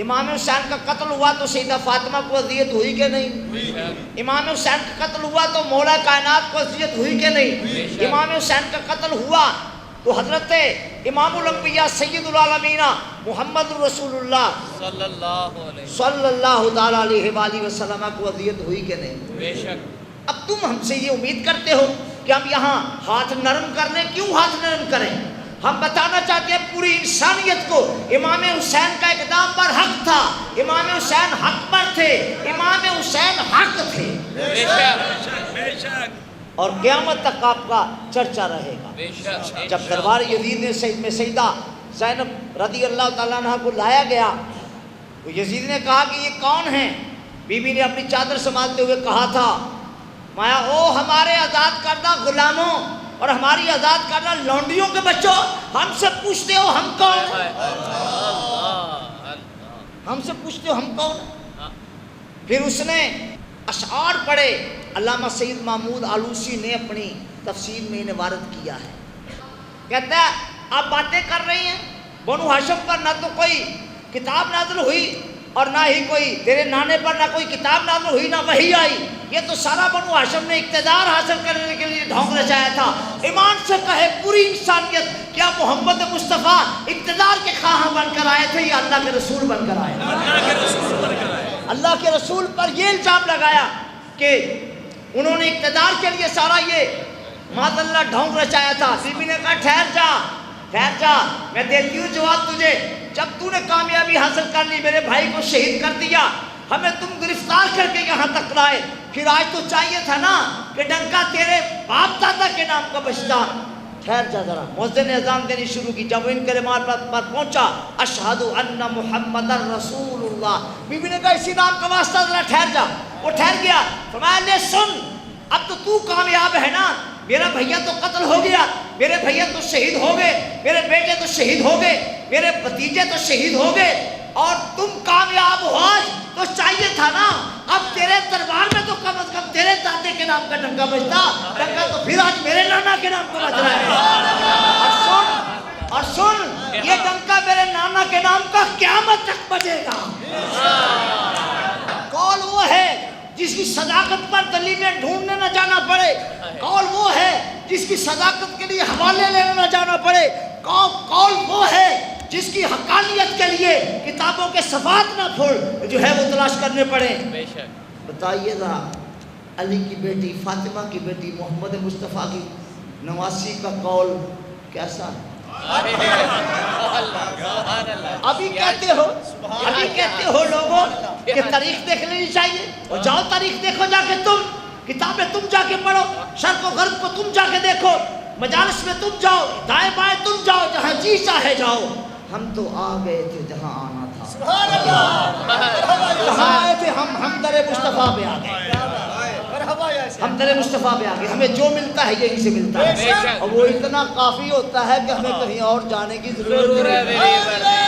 امام حسین کا قتل ہوا تو سیدہ فاطمہ کو اذیت ہوئی کہ نہیں؟ امام حسین کا قتل ہوا تو مولا کائنات کو اذیت ہوئی کہ نہیں؟ امام حسین کا قتل ہوا تو حضرت امام الانبیاء سید العالمین محمد رسول اللہ صلی اللہ تعالیٰ علیہ وآلہ وسلم کو اذیت ہوئی کہ نہیں؟ بے شک۔ اب تم ہم سے یہ امید کرتے ہو کہ ہم یہاں ہاتھ نرم کر لیں، کیوں ہاتھ نرم کریں؟ ہم بتانا چاہتے ہیں پوری انسانیت کو امام حسین کا اقدام پر حق تھا، امام حسین حق پر تھے، امام حسین حق تھے، بے شک۔ اور قیامت تک آپ کا چرچا رہے گا۔ بے شک۔ جب دربار یزید میں سیدہ زینب رضی اللہ تعالیٰ عنہ کو لایا گیا تو یزید نے کہا کہ یہ کون ہیں؟ بی بی نے اپنی چادر سنبھالتے ہوئے کہا تھا مایا او ہمارے آزاد کردہ غلاموں اور ہماری آزاد کردہ لونڈیوں کے بچوں، ہم سے پوچھتے ہو ہم کون ہیں؟ ہم سے پوچھتے ہو ہم کون ہیں؟ پھر اس نے اشعار پڑھے، علامہ سید محمود آلوسی نے اپنی تفسیر میں انہیں وارد کیا ہے۔ کہتا ہے آپ باتیں کر رہی ہیں، بنو ہاشم پر نہ تو کوئی کتاب نازل ہوئی اور نہ ہی کوئی تیرے نانے پر نہ کوئی کتاب نازل ہوئی، نہ وحی آئی، یہ تو سارا بنو ہاشم نے اقتدار حاصل کرنے کے لیے ڈھونگ رچایا تھا۔ ایمان سے کہے پوری انسانیت، کیا محمد مصطفیٰ اقتدار کے خواہاں بن کر آئے تھے یا اللہ کے رسول بن کر آئے؟ اللہ کے رسول پر یہ الزام لگایا کہ انہوں نے اقتدار کے لیے سارا یہ معاذ اللہ ڈھونگ رچایا تھا۔ بی بی نے کہا ٹھہر جا، میں دیتی ہوں جواب تجھے۔ جب تو نے کامیابی حاصل کر لی، میرے بھائی کو شہید کر دیا، ہمیں تم گرفتار کر کے یہاں تک لائے، پھر آج تو چاہیے تھا نا کہ ڈنکا تیرے باپ دادا کے نام کا بجتا۔ ٹھہر جا ذرا۔ مؤذن نے اذان دینی شروع کی، جب وہ ان کلمات پر پہنچا اشہد ان محمد رسول اللہ، بی بی نے کہا اسی نام کا واسطہ ذرا ٹھہر جا۔ وہ ٹھہر گیا، فرمایا لے سن، اب تو کامیاب ہے نا، میرا بھیا تو قتل ہو گیا، میرے بھیا تو شہید ہو گئے، میرے بیٹے تو شہید ہو گئے، میرے بھتیجے تو شہید ہو گئے، اور تم کامیاب ہو آج، تو چاہیے تھا نا اب تیرے دربار میں تو کم از کم تیرے دادے کے نام کا ڈنکا بجتا، ڈنکا تو پھر آج میرے نانا کے نام کا بج رہا ہے۔ اور سن یہ ڈنکا میرے نانا کے نام کا قیامت تک بجے گا۔ قول وہ ہے جس کی صداقت پر دلیلیں ڈھونڈنے نہ جانا پڑے، قول وہ ہے جس کی صداقت کے لیے حوالے لینے نہ جانا پڑے، قول وہ ہے جس کی حقانیت کے لیے کتابوں کے صفحات نہ پھول جو ہے وہ تلاش کرنے پڑے۔ بتائیے ذرا علی کی بیٹی فاطمہ کی بیٹی محمد مصطفیٰ کی نواسی کا قول کیسا ہے؟ ابھی کہتے ہو لوگوں کہ تاریخ دیکھ لینی چاہیے، اور جاؤ تاریخ دیکھو جا کے، تم کتابیں تم جا کے پڑھو، شرق و غرب کو تم جا کے دیکھو، مجالس میں تم جاؤ، دائیں بائیں تم جاؤ، جہاں جی چاہے جاؤ۔ ہم تو آ گئے تھے جہاں آنا تھا، سبحان اللہ، جہاں آئے تھے ہم در مصطفیٰ پہ آ گئے، ہم در مصطفیٰ پہ آ گئے، ہمیں جو ملتا ہے یہیں سے ملتا ہے، اور وہ اتنا کافی ہوتا ہے کہ ہمیں کہیں اور جانے کی ضرورت نہیں ہے۔